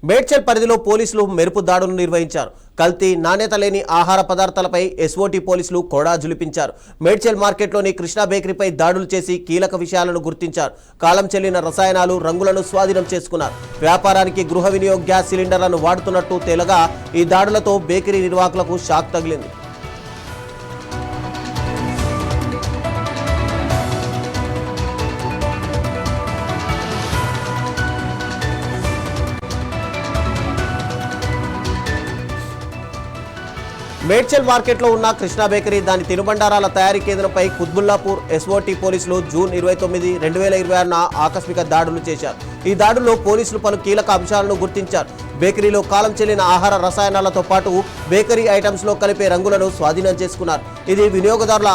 మేడ్చల్ పరిధిలో పోలీసులు మెరుపు దాడులు నిర్వహించారు. కల్తీ నాణ్యత లేని ఆహార పదార్థాలపై ఎస్ఓటీ పోలీసులు కొడా జులిపించారు. మేడ్చల్ మార్కెట్లోని కృష్ణా బేకరీపై దాడులు చేసి కీలక విషయాలను గుర్తించారు. కాలం చెల్లిన రసాయనాలు, రంగులను స్వాధీనం చేసుకున్నారు. వ్యాపారానికి గృహ వినియోగ గ్యాస్ సిలిండర్లను వాడుతున్నట్టు తేలగా ఈ దాడులతో బేకరీ నిర్వాహకులకు షాక్ తగిలింది. మేడ్చల్ మార్కెట్లో ఉన్న కృష్ణా బేకరీ, దాని తినుబండారాల తయారీ కేంద్రంపై కుత్బుల్లాపూర్ ఎస్ఓటీ పోలీసులు జూన్ 29, 2026న ఆకస్మిక దాడులు చేశారు. ఈ దాడుల్లో పోలీసులు పలు కీలక అంశాలను గుర్తించారు. బేకరీలో కాలం చెల్లిన ఆహార రసాయనాలతో పాటు బేకరీ ఐటమ్స్లో కలిపే రంగులను స్వాధీనం చేసుకున్నారు. ఇది వినియోగదారుల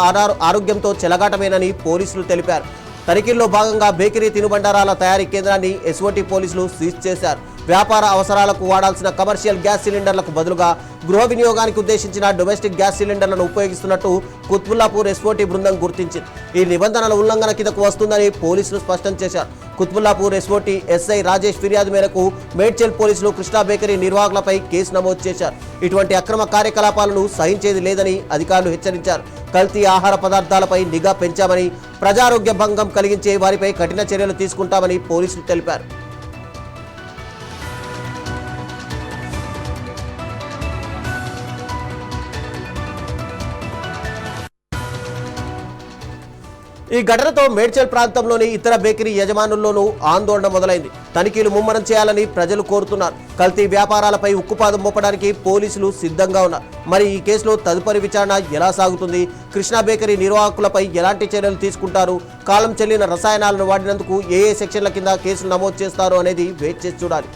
ఆరోగ్యంతో చెలగాటమేనని పోలీసులు తెలిపారు. తనిఖీల్లో భాగంగా బేకరీ తినుబండారాల తయారీ కేంద్రాన్ని ఎస్ఓటీ పోలీసులు సీజ్ చేశారు. వ్యాపార అవసరాలకు వాడాల్సిన కమర్షియల్ గ్యాస్ సిలిండర్లకు బదులుగా గృహ వినియోగానికి ఉద్దేశించిన డొమెస్టిక్ గ్యాస్ సిలిండర్లను ఉపయోగిస్తున్నట్టు కుత్బుల్లాపూర్ ఎస్ఓటీ బృందం గుర్తించింది. ఈ నిబంధనల ఉల్లంఘన కిందకు వస్తుందని పోలీసులు స్పష్టం చేశారు. కుత్బుల్లాపూర్ ఎస్ఓటీ ఎస్ఐ రాజేష్ ఫిర్యాదు మేరకు మేడ్చల్ పోలీసులు కృష్ణా బేకరీ నిర్వాహకులపై కేసు నమోదు చేశారు. ఇటువంటి అక్రమ కార్యకలాపాలను సహించేది లేదని అధికారులు హెచ్చరించారు. కల్తీ ఆహార పదార్థాలపై నిఘా పెంచామని, ప్రజారోగ్య భంగం కలిగించే వారిపై కఠిన చర్యలు తీసుకుంటామని పోలీసులు తెలిపారు. ఈ ఘటనతో మేడ్చల్ ప్రాంతంలోని ఇతర బేకరీ యజమానుల్లోనూ ఆందోళన మొదలైంది. తనిఖీలు ముమ్మరం చేయాలని ప్రజలు కోరుతున్నారు. కల్తీ వ్యాపారాలపై ఉక్కుపాదం మోపడానికి పోలీసులు సిద్ధంగా ఉన్నారు. మరి ఈ కేసులో తదుపరి విచారణ ఎలా సాగుతుంది? కృష్ణా బేకరీ నిర్వాహకులపై ఎలాంటి చర్యలు తీసుకుంటారు? కాలం చెల్లిన రసాయనాలను వాడినందుకు ఏ సెక్షన్ల కింద కేసులు నమోదు చేస్తారు అనేది వెయిట్ చేసి చూడాలి.